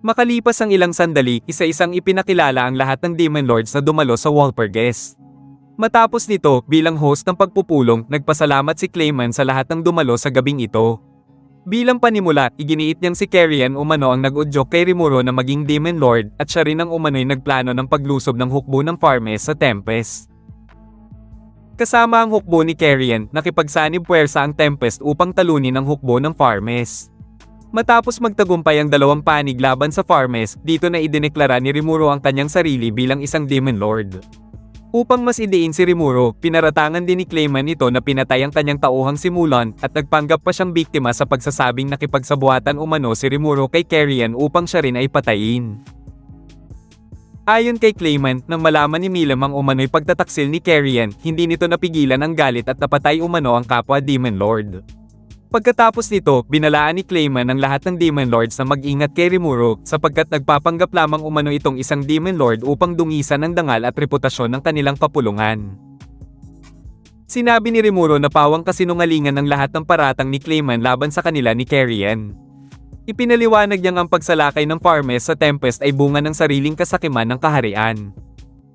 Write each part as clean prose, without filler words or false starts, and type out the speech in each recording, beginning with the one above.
Makalipas ang ilang sandali, isa-isang ipinakilala ang lahat ng Demon Lords na dumalo sa Walpurgis. Matapos nito, bilang host ng pagpupulong, nagpasalamat si Clayman sa lahat ng dumalo sa gabing ito. Bilang panimula, iginiit niyang si Carrion umano ang nag-udyok kay Rimuro na maging Demon Lord at siya rin ang umano'y nagplano ng paglusob ng hukbo ng Farmes sa Tempest. Kasama ang hukbo ni Carrion, nakipagsanib puwersa ang Tempest upang talunin ang hukbo ng Farmes. Matapos magtagumpay ang dalawang panig laban sa Farmes, dito na idineklara ni Rimuro ang kanyang sarili bilang isang Demon Lord. Upang mas idiin si Rimuro, pinaratangan din ni Clayman ito na pinatay ang kanyang tauhang si Mulan at nagpanggap pa siyang biktima sa pagsasabing nakipagsabuatan umano si Rimuro kay Carrion upang siya rin ay patayin. Ayon kay Clayman, nang malaman ni Milam ang umano'y pagtataksil ni Carrion, hindi nito napigilan ang galit at napatay umano ang kapwa Demon Lord. Pagkatapos nito, binalaan ni Clayman ang lahat ng Demon Lords na mag-ingat kay Rimuro sapagkat nagpapanggap lamang umano itong isang Demon Lord upang dungisan ang dangal at reputasyon ng kanilang kapulungan. Sinabi ni Rimuro na pawang kasinungalingan ng lahat ng paratang ni Clayman laban sa kanila ni Carrion. Ipinaliwanag niyang ang pagsalakay ng Farmes sa Tempest ay bunga ng sariling kasakiman ng kaharian.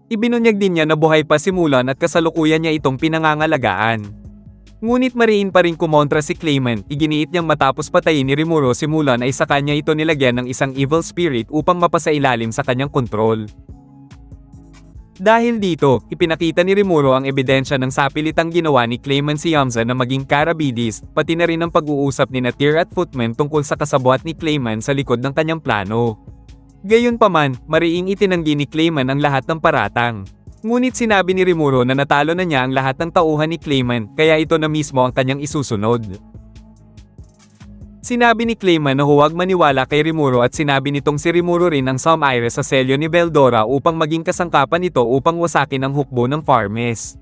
Ibinunyag din niya na buhay pa si Mulan at kasalukuyan niya itong pinangangalagaan. Ngunit mariin pa rin kumontra si Clayman, iginiit niyang matapos patayin ni Rimuro si Mulan ay sa kanya ito nilagyan ng isang evil spirit upang mapasailalim sa kanyang kontrol. Dahil dito, ipinakita ni Rimuro ang ebidensya ng sapilitang ginawa ni Clayman si Yamza na maging Karabidis, pati na rin ang pag-uusap ni Tyr at Footman tungkol sa kasabwat ni Clayman sa likod ng kanyang plano. Gayunpaman, mariing itinanggi ni Clayman ang lahat ng paratang. Ngunit sinabi ni Rimuro na natalo na niya ang lahat ng tauhan ni Clayman, kaya ito na mismo ang kanyang isusunod. Sinabi ni Clayman na huwag maniwala kay Rimuro at sinabi nitong si Rimuro rin ang Some-Ire sa selyo ni Veldora upang maging kasangkapan nito upang wasakin ang hukbo ng Farmes.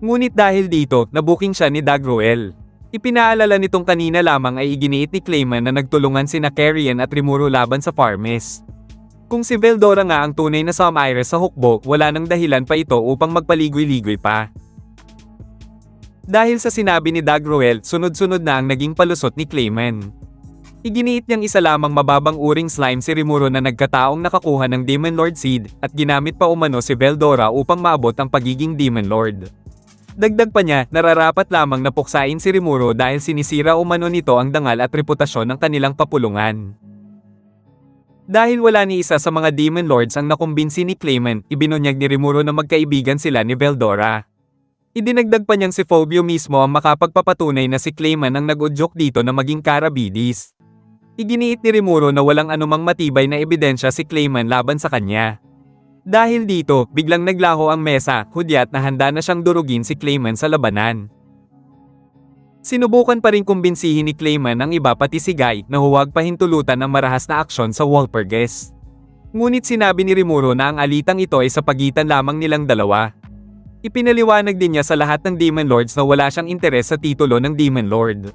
Ngunit dahil dito, nabuking siya ni Dagruel. Ipinaalala nitong kanina lamang ay iginiit ni Clayman na nagtulungan sina Carrion at Rimuro laban sa Farmes. Kung si Veldora nga ang tunay na Some-Ire sa hukbo, wala nang dahilan pa ito upang magpaligoy-ligoy pa. Dahil sa sinabi ni Dagruel, sunod-sunod na ang naging palusot ni Clayman. Iginiit niyang isa lamang mababang uring slime si Rimuro na nagkataong nakakuha ng Demon Lord Seed, at ginamit pa umano si Veldora upang maabot ang pagiging Demon Lord. Dagdag pa niya, nararapat lamang na puksain si Rimuro dahil sinisira umano nito ang dangal at reputasyon ng kanilang kapulungan. Dahil wala ni isa sa mga Demon Lords ang nakumbinsi ni Clayman, ibinunyag ni Rimuro na magkaibigan sila ni Veldora. Idinagdag pa niyang si Phobio mismo ang makapagpapatunay na si Clayman ang nag-udyok dito na maging Karabidis. Iginiit ni Rimuro na walang anumang matibay na ebidensya si Clayman laban sa kanya. Dahil dito, biglang naglaho ang mesa, hudyat na handa na siyang durugin si Clayman sa labanan. Sinubukan pa rin kumbinsihin ni Clayman ang iba pati si Guy na huwag pahintulutan ang marahas na aksyon sa Walpurgis. Ngunit sinabi ni Rimuro na ang alitang ito ay sa pagitan lamang nilang dalawa. Ipinaliwanag din niya sa lahat ng Demon Lords na wala siyang interes sa titulo ng Demon Lord.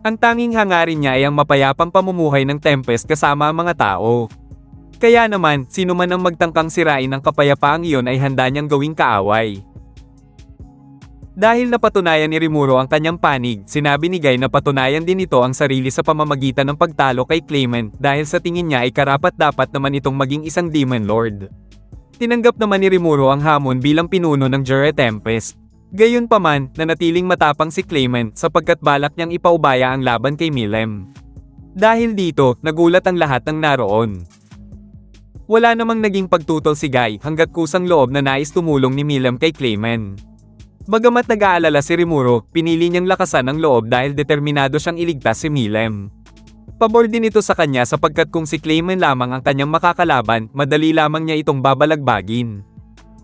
Ang tanging hangarin niya ay ang mapayapang pamumuhay ng Tempest kasama ang mga tao. Kaya naman, sino man ang magtangkang sirain ang kapayapaang iyon ay handa niyang gawing kaaway. Dahil napatunayan ni Rimuro ang kanyang panig, sinabi ni Guy na patunayan din ito ang sarili sa pamamagitan ng pagtalo kay Clayman dahil sa tingin niya ay karapat-dapat naman itong maging isang Demon Lord. Tinanggap naman ni Rimuro ang hamon bilang pinuno ng Jure Tempest. Gayunpaman, nanatiling matapang si Clayman sapagkat balak niyang ipaubaya ang laban kay Milam. Dahil dito, nagulat ang lahat ng naroon. Wala namang naging pagtutol si Guy hanggat kusang loob na nais tumulong ni Milam kay Clayman. Bagamat nag-aalala si Rimuro, pinili niyang lakasan ang loob dahil determinado siyang iligtas si Milam. Pabor din ito sa kanya sapagkat kung si Clayman lamang ang kanyang makakalaban, madali lamang niya itong babalagbagin.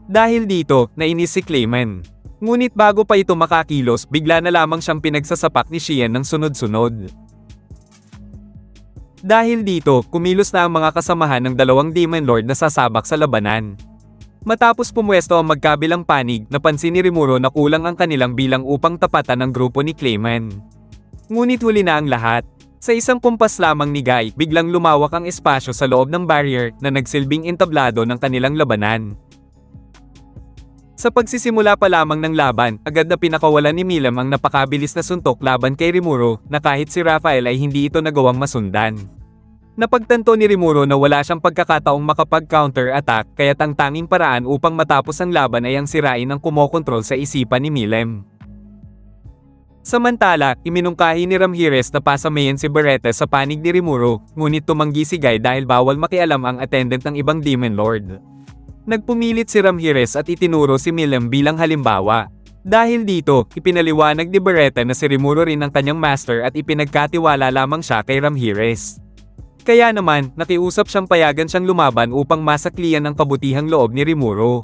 Dahil dito, nainis si Clayman. Ngunit bago pa ito makakilos, bigla na lamang siyang pinagsasapak ni Xian ng sunod-sunod. Dahil dito, kumilos na ang mga kasamahan ng dalawang Demon Lord na sasabak sa labanan. Matapos pumwesto ang magkabilang panig, napansin ni Rimuro na kulang ang kanilang bilang upang tapatan ang grupo ni Clayman. Ngunit huli na ang lahat. Sa isang kumpas lamang ni Guy, biglang lumawak ang espasyo sa loob ng barrier na nagsilbing entablado ng kanilang labanan. Sa pagsisimula pa lamang ng laban, agad na pinakawalan ni Milam ang napakabilis na suntok laban kay Rimuro na kahit si Raphael ay hindi ito nagawang masundan. Napagtanto ni Rimuro na wala siyang pagkakataong makapag-counter-attack kaya't ang tanging paraan upang matapos ang laban ay ang sirain ang kumokontrol sa isipan ni Milem. Samantala, iminungkahi ni Ramírez na pasamayan si Beretta sa panig ni Rimuro, ngunit tumanggi si Guy dahil bawal makialam ang attendant ng ibang Demon Lord. Nagpumilit si Ramírez at itinuro si Milem bilang halimbawa. Dahil dito, ipinaliwanag ni Beretta na si Rimuro rin ang kanyang master at ipinagkatiwala lamang siya kay Ramírez. Kaya naman, nakiusap siyang payagan siyang lumaban upang masaklian ang kabutihang loob ni Rimuro.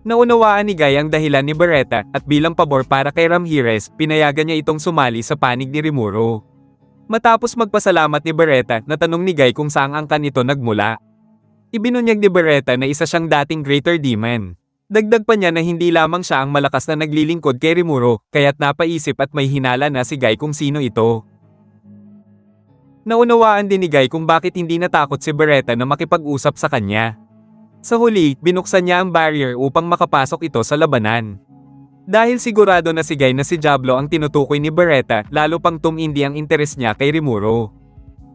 Naunawaan ni Guy ang dahilan ni Beretta at bilang pabor para kay Ramírez, pinayagan niya itong sumali sa panig ni Rimuro. Matapos magpasalamat ni Beretta, natanong ni Guy kung saang angkan ito nagmula. Ibinunyag ni Beretta na isa siyang dating Greater Demon. Dagdag pa niya na hindi lamang siya ang malakas na naglilingkod kay Rimuro, kaya't napaisip at may hinala na si Guy kung sino ito. Naunawaan din ni Guy kung bakit hindi natakot si Beretta na makipag-usap sa kanya. Sa huli, binuksan niya ang barrier upang makapasok ito sa labanan. Dahil sigurado na si Guy na si Diablo ang tinutukoy ni Beretta, lalo pang tumindi ang interes niya kay Rimuro.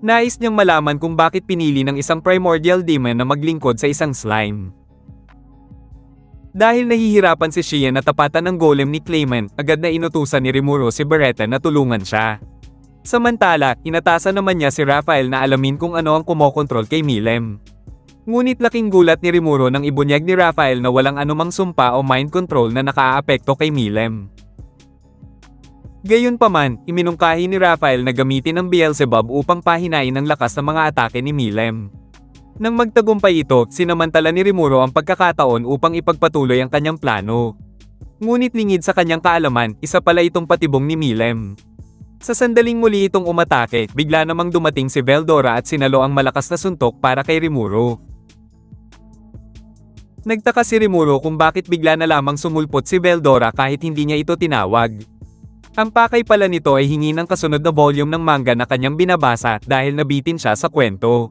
Nais niyang malaman kung bakit pinili ng isang primordial demon na maglingkod sa isang slime. Dahil nahihirapan si Xian na tapatan ng golem ni Clayman, agad na inutusan ni Rimuro si Beretta na tulungan siya. Samantala, inatasan naman niya si Raphael na alamin kung ano ang kumokontrol kay Milem. Ngunit laking gulat ni Rimuro nang ibunyag ni Raphael na walang anumang sumpa o mind control na nakaaapekto kay Milem. Gayunpaman, iminungkahi ni Raphael na gamitin ang Beelzebub upang pahinain ang lakas ng mga atake ni Milem. Nang magtagumpay ito, sinamantala ni Rimuro ang pagkakataon upang ipagpatuloy ang kanyang plano. Ngunit lingid sa kanyang kaalaman, isa pala itong patibong ni Milem. Sa sandaling muli itong umatake, bigla namang dumating si Veldora at sinalo ang malakas na suntok para kay Rimuro. Nagtaka si Rimuro kung bakit bigla na lamang sumulpot si Veldora kahit hindi niya ito tinawag. Ang pakay pala nito ay hingi ng kasunod na volume ng manga na kanyang binabasa dahil nabitin siya sa kwento.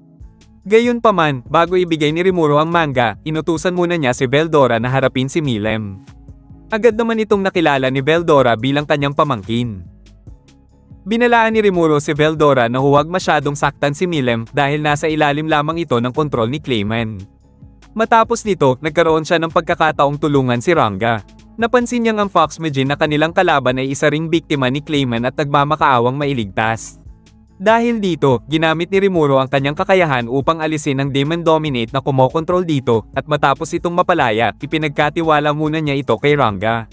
Gayunpaman, bago ibigay ni Rimuro ang manga, inutusan muna niya si Veldora na harapin si Milem. Agad naman itong nakilala ni Veldora bilang kanyang pamangkin. Binalaan ni Rimuro si Veldora na huwag masyadong saktan si Milem dahil nasa ilalim lamang ito ng kontrol ni Clayman. Matapos nito, nagkaroon siya ng pagkakataong tulungan si Ranga. Napansin niyang ang Fox Magician na kanilang kalaban ay isa ring biktima ni Clayman at nagmamakaawang mailigtas. Dahil dito, ginamit ni Rimuro ang kanyang kakayahan upang alisin ang Demon Dominate na kumokontrol dito at matapos itong mapalaya, ipinagkatiwala muna niya ito kay Ranga.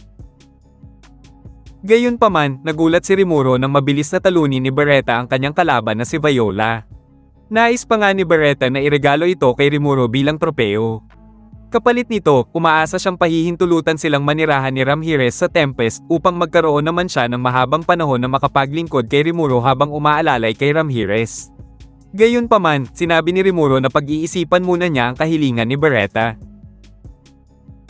Gayunpaman, nagulat si Rimuro nang mabilis na talunin ni Beretta ang kanyang kalaban na si Viola. Nais pa nga ni Beretta na iregalo ito kay Rimuro bilang tropeo. Kapalit nito, umaasa siyang pahihintulutan silang manirahan ni Ramírez sa Tempest upang magkaroon naman siya ng mahabang panahon na makapaglingkod kay Rimuro habang umaalalay kay Ramírez. Gayunpaman, sinabi ni Rimuro na pag-iisipan muna niya ang kahilingan ni Beretta.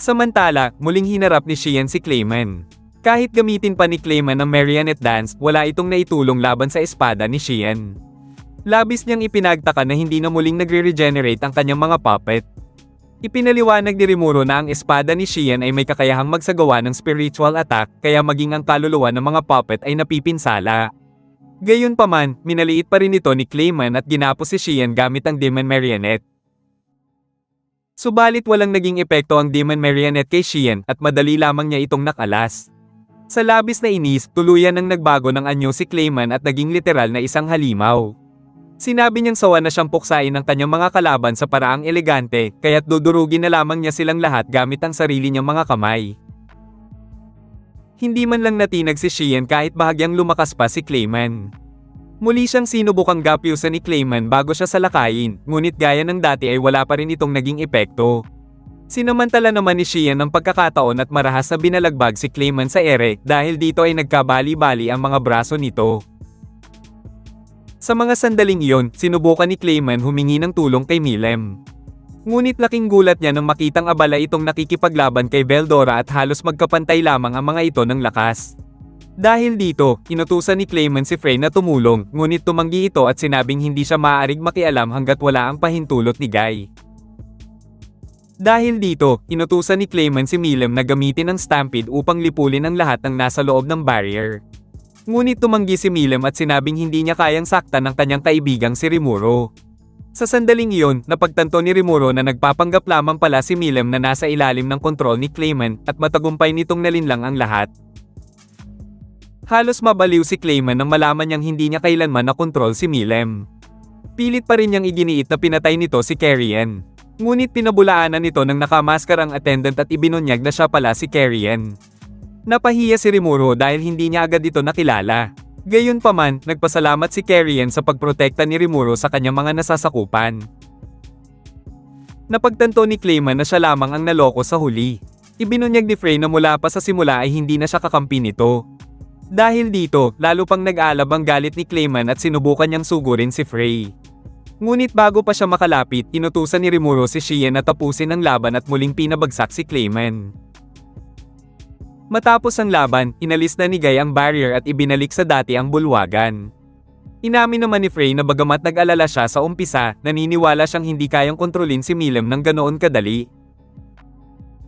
Samantala, muling hinarap ni Xian si Clayman. Kahit gamitin pa ni Clayman ang Marionette Dance, wala itong naitulong laban sa espada ni Xian. Labis niyang ipinagtaka na hindi na muling nagre-regenerate ang kanyang mga puppet. Ipinaliwanag ni Rimuro na ang espada ni Xian ay may kakayahang magsagawa ng spiritual attack, kaya maging ang kaluluwa ng mga puppet ay napipinsala. Gayunpaman, minaliit pa rin ito ni Clayman at ginapos si Xian gamit ang Demon Marionette. Subalit walang naging epekto ang Demon Marionette kay Xian at madali lamang niya itong nakalas. Sa labis na inis, tuluyan nang nagbago ng anyo si Clayman at naging literal na isang halimaw. Sinabi niyang sawa na siyang puksain ang kanyang mga kalaban sa paraang elegante, kaya't dudurugin na lamang niya silang lahat gamit ang sarili niyang mga kamay. Hindi man lang natinag si Xian kahit bahagyang lumakas pa si Clayman. Muli siyang sinubukang gapyusan ni Clayman bago siya salakayin, ngunit gaya ng dati ay wala pa rin itong naging epekto. Sinamantala naman ni Xian ang pagkakataon at marahas na binalagbag si Clayman sa ere dahil dito ay nagkabali-bali ang mga braso nito. Sa mga sandaling iyon, sinubukan ni Clayman humingi ng tulong kay Milem. Ngunit laking gulat niya nang makitang abala itong nakikipaglaban kay Veldora at halos magkapantay lamang ang mga ito ng lakas. Dahil dito, inutusan ni Clayman si Frey na tumulong, ngunit tumanggi ito at sinabing hindi siya maaaring makialam hanggat wala ang pahintulot ni Guy. Dahil dito, inutusan ni Clayman si Milem na gamitin ang Stampede upang lipulin ang lahat ng nasa loob ng barrier. Ngunit tumanggi si Milim at sinabing hindi niya kayang saktan ng kanyang kaibigang si Rimuro. Sa sandaling iyon, napagtanto ni Rimuro na nagpapanggap lamang pala si Milim na nasa ilalim ng kontrol ni Clayman at matagumpay nitong nalinlang ang lahat. Halos mabaliw si Clayman nang malaman niyang hindi niya kailanman nakontrol si Milim. Pilit pa rin niyang iginiit na pinatay nito si Carrion. Ngunit pinabulaanan nito nang nakamaskarang attendant at ibinunyag na siya pala si Carrion. Napahiya si Rimuro dahil hindi niya agad ito nakilala. Gayunpaman, nagpasalamat si Carrion sa pagprotekta ni Rimuro sa kanyang mga nasasakupan. Napagtanto ni Clayman na siya lamang ang naloko sa huli. Ibinunyag ni Frey na mula pa sa simula ay hindi na siya kakampi nito. Dahil dito, lalo pang nag-alab ang galit ni Clayman at sinubukan niyang sugurin si Frey. Ngunit bago pa siya makalapit, inutusan ni Rimuro si Shien na tapusin ang laban at muling pinabagsak si Clayman. Matapos ang laban, inalis na ni Guy ang barrier at ibinalik sa dati ang bulwagan. Inamin naman ni Frey na bagamat nag-alala siya sa umpisa, naniniwala siyang hindi kayang kontrolin si Milim ng ganoon kadali.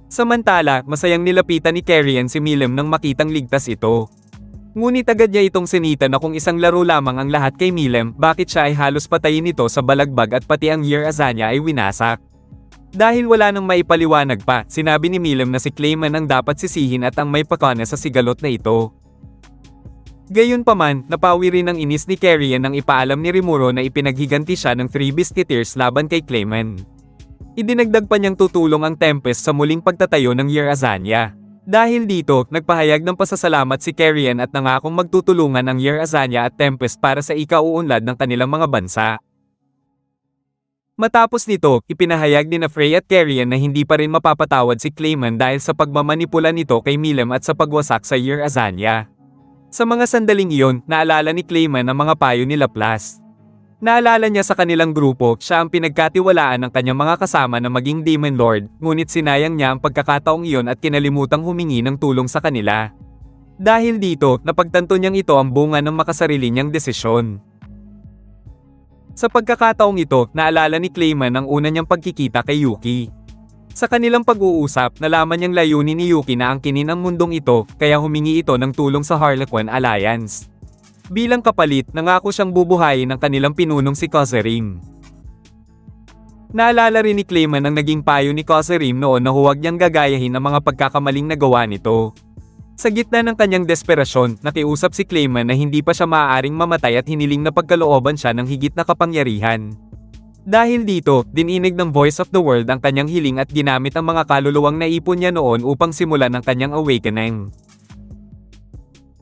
Samantala, masayang nilapitan ni Carrion si Milim nang makitang ligtas ito. Ngunit agad niya itong sinita na kung isang laro lamang ang lahat kay Milim, bakit siya ay halos patayin nito sa balagbag at pati ang Year Azania ay winasak. Dahil wala nang maipaliwanag pa, sinabi ni Milim na si Clayman ang dapat sisihin at ang may pakana sa sigalot na ito. Gayunpaman, napawi rin ang inis ni Carrion nang ipaalam ni Rimuro na ipinaghiganti siya ng 3 Biscuiteers laban kay Clayman. Idinagdag pa niyang tutulong ang Tempest sa muling pagtatayo ng Year Azania. Dahil dito, nagpahayag ng pasasalamat si Carrion at nangakong magtutulungan ang Year Azania at Tempest para sa ikauunlad ng kanilang mga bansa. Matapos nito, ipinahayag ni Frey at Carrion na hindi pa rin mapapatawad si Clayman dahil sa pagmamanipula nito kay Milim at sa pagwasak sa Year Azania. Sa mga sandaling iyon, naalala ni Clayman ang mga payo ni Laplace. Naalala niya sa kanilang grupo, siya ang pinagkatiwalaan ng kanyang mga kasama na maging Demon Lord, ngunit sinayang niya ang pagkakataong iyon at kinalimutang humingi ng tulong sa kanila. Dahil dito, napagtanto niyang ito ang bunga ng makasarili niyang desisyon. Sa pagkakataong ito, naalala ni Clayman ang una niyang pagkikita kay Yuki. Sa kanilang pag-uusap, nalaman niyang layunin ni Yuki na angkinin ang mundong ito, kaya humingi ito ng tulong sa Harlequin Alliance. Bilang kapalit, nangako siyang bubuhayin ng kanilang pinunong si Kozerim. Naalala rin ni Clayman ang naging payo ni Kozerim noon na huwag niyang gagayahin ang mga pagkakamaling nagawa nito. Sa gitna ng kanyang desperasyon, nakiusap si Clayman na hindi pa siya maaaring mamatay at hiniling na pagkalooban siya ng higit na kapangyarihan. Dahil dito, dininig ng Voice of the World ang kanyang hiling at ginamit ang mga kaluluwang naipon niya noon upang simulan ang kanyang awakening.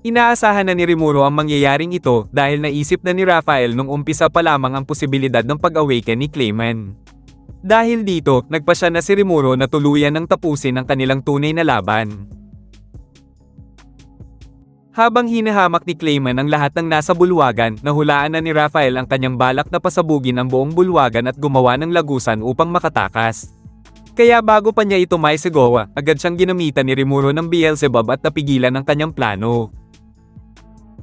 Inaasahan na ni Rimuro ang mangyayaring ito dahil naisip na ni Raphael nung umpisa pa lamang ang posibilidad ng pag-awaken ni Clayman. Dahil dito, nagpasya na si Rimuro na tuluyan ng tapusin ang kanilang tunay na laban. Habang hinahamak ni Clayman ang lahat ng nasa bulwagan, nahulaan na ni Raphael ang kanyang balak na pasabugin ang buong bulwagan at gumawa ng lagusan upang makatakas. Kaya bago pa niya ito maisigawa, agad siyang ginamitan ni Rimuro ng Beelzebub at napigilan ang kanyang plano.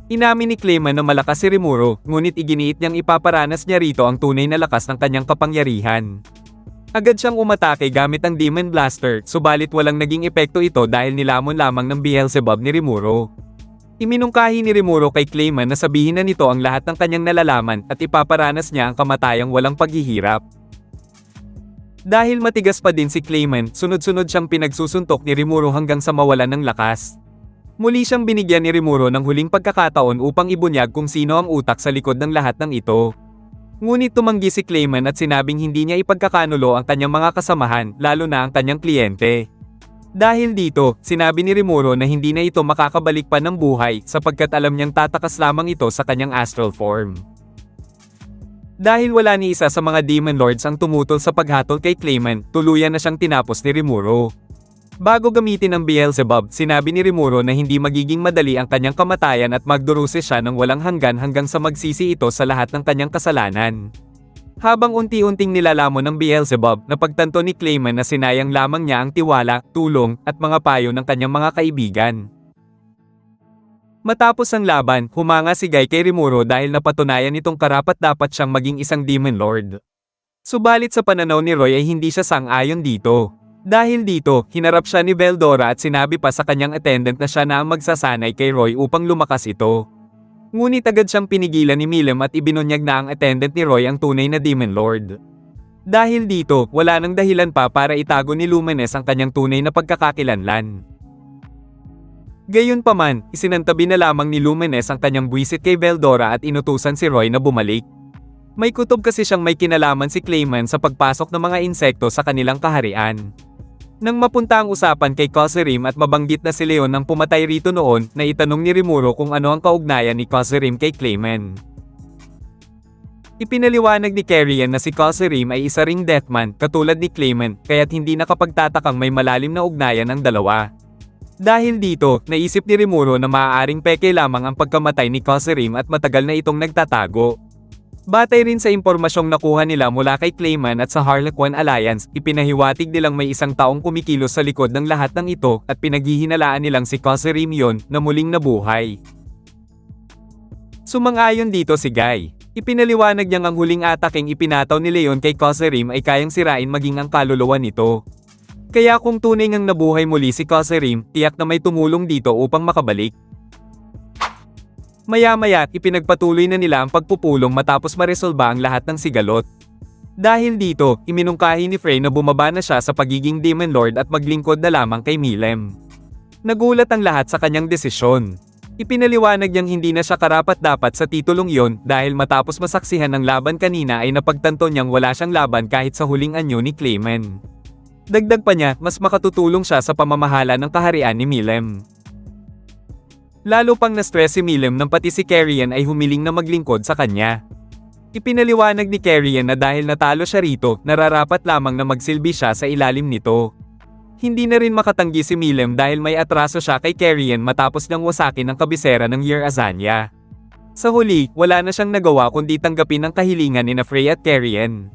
Inamin ni Clayman na malakas si Rimuro, ngunit iginiit niyang ipaparanas niya rito ang tunay na lakas ng kanyang kapangyarihan. Agad siyang umatake gamit ang Demon Blaster, subalit walang naging epekto ito dahil nilamon lamang ng Beelzebub ni Rimuro. Iminungkahi ni Rimuro kay Clayman na sabihin na nito ang lahat ng kanyang nalalaman at ipaparanas niya ang kamatayang walang paghihirap. Dahil matigas pa din si Clayman, sunod-sunod siyang pinagsusuntok ni Rimuro hanggang sa mawalan ng lakas. Muli siyang binigyan ni Rimuro ng huling pagkakataon upang ibunyag kung sino ang utak sa likod ng lahat ng ito. Ngunit tumanggi si Clayman at sinabing hindi niya ipagkakanulo ang kanyang mga kasamahan, lalo na ang kanyang kliyente. Dahil dito, sinabi ni Rimuro na hindi na ito makakabalik pa ng buhay sapagkat alam niyang tatakas lamang ito sa kanyang astral form. Dahil wala ni isa sa mga Demon Lords ang tumutol sa paghatol kay Clayman, tuluyan na siyang tinapos ni Rimuro. Bago gamitin ang Beelzebub, sinabi ni Rimuro na hindi magiging madali ang kanyang kamatayan at magdurusa siya ng walang hanggan hanggang sa magsisi ito sa lahat ng kanyang kasalanan. Habang unti-unting nilalamon ng Beelzebub, napagtanto ni Clayman na sinayang lamang niya ang tiwala, tulong, at mga payo ng kanyang mga kaibigan. Matapos ang laban, humanga si Guy kay Rimuro dahil napatunayan nitong karapat-dapat siyang maging isang Demon Lord. Subalit sa pananaw ni Roy ay hindi siya sang-ayon dito. Dahil dito, hinarap siya ni Veldora at sinabi pa sa kanyang attendant na siya na ang magsasanay kay Roy upang lumakas ito. Ngunit agad siyang pinigilan ni Milim at ibinunyag na ang attendant ni Roy ang tunay na Demon Lord. Dahil dito, wala nang dahilan pa para itago ni Luminous ang kanyang tunay na pagkakakilanlan. Gayunpaman, isinantabi na lamang ni Luminous ang kanyang buwisit kay Veldora at inutusan si Roy na bumalik. May kutob kasi siyang may kinalaman si Clayman sa pagpasok ng mga insekto sa kanilang kaharian. Nang mapunta ang usapan kay Koserim at mabanggit na si Leon nang pumatay rito noon, na itanong ni Rimuro kung ano ang kaugnayan ni Koserim kay Clayman. Ipinaliwanag ni Carrion na si Koserim ay isa ring Deathman katulad ni Clayman, kaya't hindi nakapagtatakang may malalim na ugnayan ang dalawa. Dahil dito, naisip ni Rimuro na maaaring peke lamang ang pagkamatay ni Koserim at matagal na itong nagtatago. Batay rin sa impormasyong nakuha nila mula kay Clayman at sa Harlequin Alliance, ipinahiwatig nilang may isang taong kumikilos sa likod ng lahat ng ito at pinaghihinalaan nilang si Koserim yon na muling nabuhay. Sumang-ayon dito si Guy. Ipinaliwanag niyang ang huling ataking ipinataw ni Leon kay Koserim ay kayang sirain maging ang kaluluwa nito. Kaya kung tunay ngang nabuhay muli si Koserim, tiyak na may tumulong dito upang makabalik. Maya-maya, ipinagpatuloy na nila ang pagpupulong matapos maresolba ang lahat ng sigalot. Dahil dito, iminungkahi ni Frey na bumaba na siya sa pagiging Demon Lord at maglingkod na lamang kay Milim. Nagulat ang lahat sa kanyang desisyon. Ipinaliwanag niyang hindi na siya karapat-dapat sa titulong iyon dahil matapos masaksihan ng laban kanina ay napagtanto niyang wala siyang laban kahit sa huling anyo ni Clayman. Dagdag pa niya, mas makatutulong siya sa pamamahala ng kaharian ni Milim. Lalo pang na-stress si Milim nang pati si Carrion ay humiling na maglingkod sa kanya. Ipinaliwanag ni Carrion na dahil natalo siya rito, nararapat lamang na magsilbi siya sa ilalim nito. Hindi na rin makatanggi si Milim dahil may atraso siya kay Carrion matapos niyang wasakin ang kabisera ng Year Azania. Sa huli, wala na siyang nagawa kundi tanggapin ang kahilingan ni Frey at Carrion.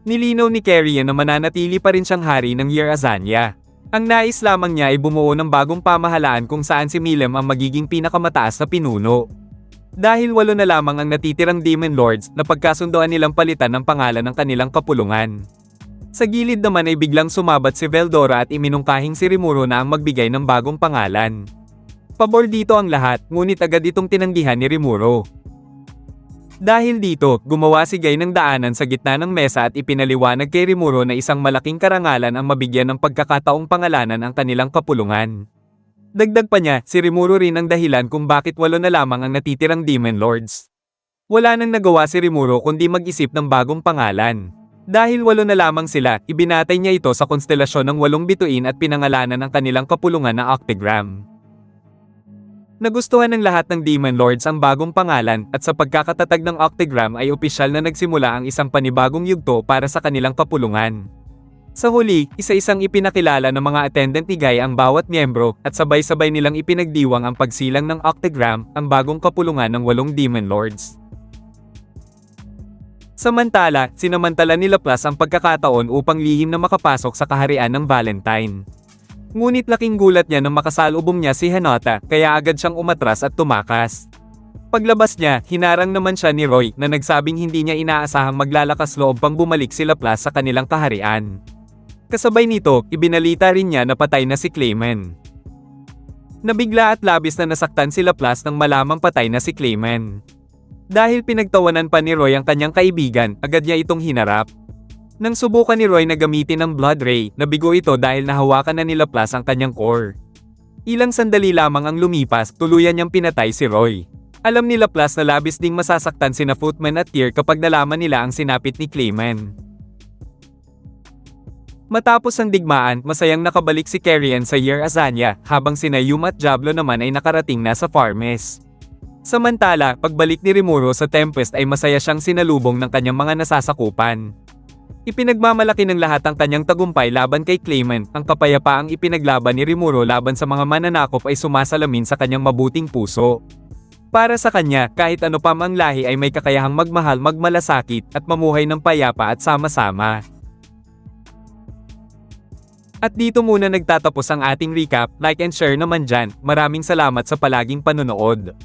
Nilinaw ni Carrion na mananatili pa rin siyang hari ng Year Azania. Ang nais lamang niya ay bumuo ng bagong pamahalaan kung saan si Milim ang magiging pinakamataas na pinuno. Dahil 8 na lamang ang natitirang Demon Lords, napagkasundoan nilang palitan ng pangalan ng kanilang kapulungan. Sa gilid naman ay biglang sumabat si Veldora at iminungkahing si Rimuro na ang magbigay ng bagong pangalan. Pabor dito ang lahat, ngunit agad itong tinanggihan ni Rimuro. Dahil dito, gumawa si Guy ng daanan sa gitna ng mesa at ipinaliwanag kay Rimuro na isang malaking karangalan ang mabigyan ng pagkakataong pangalanan ang kanilang kapulungan. Dagdag pa niya, si Rimuro rin ang dahilan kung bakit 8 na lamang ang natitirang Demon Lords. Wala nang nagawa si Rimuro kundi mag-isip ng bagong pangalan. Dahil 8 na lamang sila, ibinatay niya ito sa konstelasyon ng 8 bituin at pinangalanan ang kanilang kapulungan na Octagram. Nagustuhan ng lahat ng Demon Lords ang bagong pangalan at sa pagkakatatag ng Octagram ay opisyal na nagsimula ang isang panibagong yugto para sa kanilang kapulungan. Sa huli, isa-isang ipinakilala ng mga attendant ni Guy ang bawat miyembro at sabay-sabay nilang ipinagdiwang ang pagsilang ng Octagram, ang bagong kapulungan ng 8 Demon Lords. Samantala, sinamantala ni Laplace ang pagkakataon upang lihim na makapasok sa kaharian ng Valentine. Ngunit laking gulat niya nang makasalubong niya si Hinata, kaya agad siyang umatras at tumakas. Paglabas niya, hinarang naman siya ni Roy na nagsabing hindi niya inaasahang maglalakas loob pang bumalik si Laplace sa kanilang kaharian. Kasabay nito, ibinalita rin niya na patay na si Clayman. Nabigla at labis na nasaktan si Laplace nang malamang patay na si Clayman. Dahil pinagtawanan pa ni Roy ang kanyang kaibigan, agad niya itong hinarap. Nang subukan ni Roy na gamitin ang Blood Ray, nabigo ito dahil nahawakan na ni Laplace ang kanyang core. Ilang sandali lamang ang lumipas, tuluyan niyang pinatay si Roy. Alam ni Laplace na labis ding masasaktan sina Footman at Tyr kapag nalaman nila ang sinapit ni Clayman. Matapos ang digmaan, masayang nakabalik si Carrion sa Year Azania, habang sina Yuma at Diablo naman ay nakarating na sa Farmes. Samantala, pagbalik ni Rimuro sa Tempest ay masaya siyang sinalubong ng kanyang mga nasasakupan. Ipinagmamalaki ng lahat ang kanyang tagumpay laban kay Clayman, ang kapayapaang ipinaglaban ni Rimuro laban sa mga mananakop ay sumasalamin sa kanyang mabuting puso. Para sa kanya, kahit ano pa mang lahi ay may kakayahang magmahal, magmalasakit, at mamuhay ng payapa at sama-sama. At dito muna nagtatapos ang ating recap, like and share naman dyan, maraming salamat sa palaging panonood.